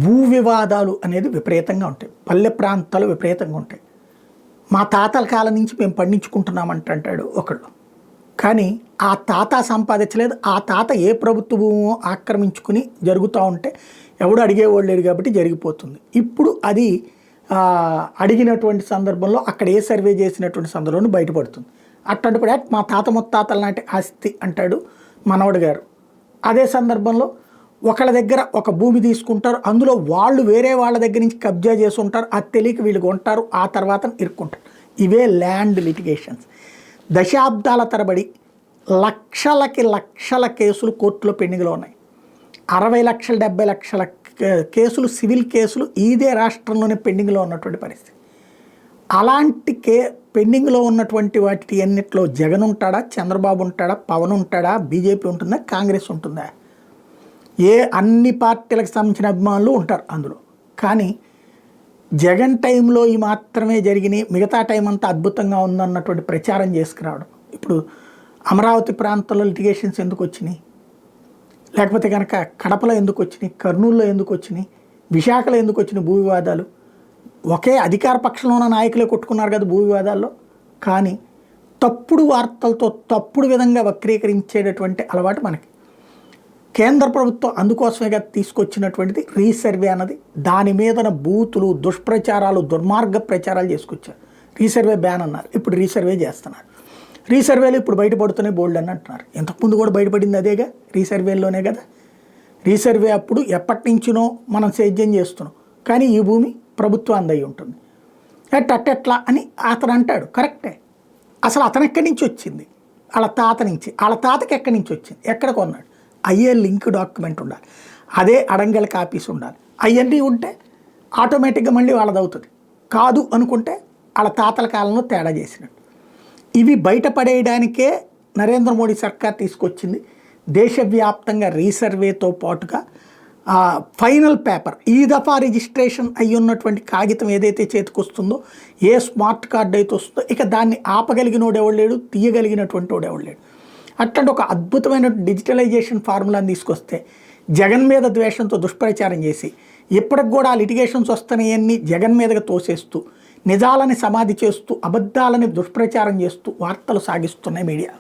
భూ వివాదాలు అనేది విపరీతంగా ఉంటాయి. పల్లె ప్రాంతాలు విపరీతంగా ఉంటాయి. మా తాతల కాలం నుంచి మేము పండించుకుంటున్నామంట అంటాడు ఒకళ్ళు. కానీ ఆ తాత సంపాదించలేదు. ఆ తాత ఏ ప్రభుత్వ భూమో ఆక్రమించుకుని జరుగుతూ ఉంటే ఎవడు అడిగేవాళ్ళు లేడు కాబట్టి జరిగిపోతుంది. ఇప్పుడు అది అడిగినటువంటి సందర్భంలో అక్కడ ఏ సర్వే చేసినటువంటి సందర్భంలో బయటపడుతుంది. అట్లాంటప్పుడు మా తాత ముత్తాతల నాటి ఆస్తి అంటాడు మనవడు గారు. అదే సందర్భంలో ఒకళ్ళ దగ్గర ఒక భూమి తీసుకుంటారు, అందులో వాళ్ళు వేరే వాళ్ళ దగ్గర నుంచి కబ్జా చేసి ఉంటారు, అది తెలియక వీళ్ళు కొంటారు, ఆ తర్వాత ఇరుక్కుంటారు. ఇవే ల్యాండ్ లిటిగేషన్స్. దశాబ్దాల తరబడి లక్షల కేసులు కోర్టులో పెండింగ్లో ఉన్నాయి. 60 లక్షల 70 లక్షల కేసులు సివిల్ కేసులు ఇదే రాష్ట్రంలోనే పెండింగ్లో ఉన్నటువంటి పరిస్థితి. అలాంటి పెండింగ్లో ఉన్నటువంటి వాటి అన్నిట్లో జగన్ ఉంటాడా, చంద్రబాబు ఉంటాడా, పవన్ ఉంటాడా, బీజేపీ ఉంటుందా, కాంగ్రెస్ ఉంటుందా? అన్ని పార్టీలకు సంబంధించిన అభిమానులు ఉంటారు అందులో. కానీ జగన్ టైంలో ఈ మాత్రమే జరిగినాయి, మిగతా టైం అంతా అద్భుతంగా ఉందన్నటువంటి ప్రచారం చేసుకురావడం. ఇప్పుడు అమరావతి ప్రాంతంలో లిటిగేషన్స్ ఎందుకు వచ్చినాయి, లేకపోతే కనుక కడపలో ఎందుకు వచ్చినాయి, కర్నూలులో ఎందుకు వచ్చినాయి, విశాఖలో ఎందుకు వచ్చినాయి భూ వివాదాలు? ఒకే అధికార పక్షంలో ఉన్న నాయకులే కొట్టుకున్నారు కదా భూ వివాదాల్లో. కానీ తప్పుడు వార్తలతో తప్పుడు విధంగా వక్రీకరించేటటువంటి అలవాటు మనకి. కేంద్ర ప్రభుత్వం అందుకోసమేగా తీసుకొచ్చినటువంటిది రీసర్వే అన్నది. దాని మీదన బూతులు, దుష్ప్రచారాలు, దుర్మార్గ ప్రచారాలు చేసుకొచ్చారు. రీసర్వే బ్యాన్ అన్నారు, ఇప్పుడు రీసర్వే చేస్తున్నారు. రీసర్వేలు ఇప్పుడు బయటపడుతున్నాయి బోల్డ్ అని అంటున్నారు. ఇంతకుముందు కూడా బయటపడింది అదేగా, రీసర్వేలోనే కదా. రీసర్వే అప్పుడు ఎప్పటి నుంచినో మనం సేద్యం చేస్తున్నాం, కానీ ఈ భూమి ప్రభుత్వం అందయి ఉంటుంది. అట్టెట్లా అని అతను అంటాడు, కరెక్టే. అసలు అతను ఎక్కడి నుంచి వచ్చింది? వాళ్ళ తాత నుంచి. వాళ్ళ తాతకి ఎక్కడి నుంచి వచ్చింది, ఎక్కడ కొన్నాడు, అయ్యే లింక్ డాక్యుమెంట్ ఉండాలి, అదే అడంగల్ కాపీస్ ఉండాలి. అవన్నీ ఉంటే ఆటోమేటిక్గా మళ్ళీ వాళ్ళది అవుతుంది. కాదు అనుకుంటే వాళ్ళ తాతల కాలంలో తేడా చేసినట్టు. ఇవి బయటపడేయడానికే నరేంద్ర మోడీ సర్కార్ తీసుకొచ్చింది దేశవ్యాప్తంగా రీసర్వేతో పాటుగా ఫైనల్ పేపర్. ఈ దఫా రిజిస్ట్రేషన్ అయ్యి ఉన్నటువంటి కాగితం ఏదైతే చేతికొస్తుందో, ఏ స్మార్ట్ కార్డు అయితే వస్తుందో, ఇక దాన్ని ఆపగలిగినోడు ఎవడు లేడు, తీయగలిగినటువంటి వాడు ఎవడు లేడు. అట్లాంటి ఒక అద్భుతమైన డిజిటలైజేషన్ ఫార్ములాని తీసుకొస్తే జగన్ మీద ద్వేషంతో దుష్ప్రచారం చేసి ఇప్పటికి కూడా లిటిగేషన్స్ వస్తున్నాయన్నీ జగన్ మీదగా తోసేస్తూ, నిజాలని సమాధి చేస్తూ, అబద్ధాలని దుష్ప్రచారం చేస్తూ వార్తలు సాగిస్తున్నాయి మీడియా.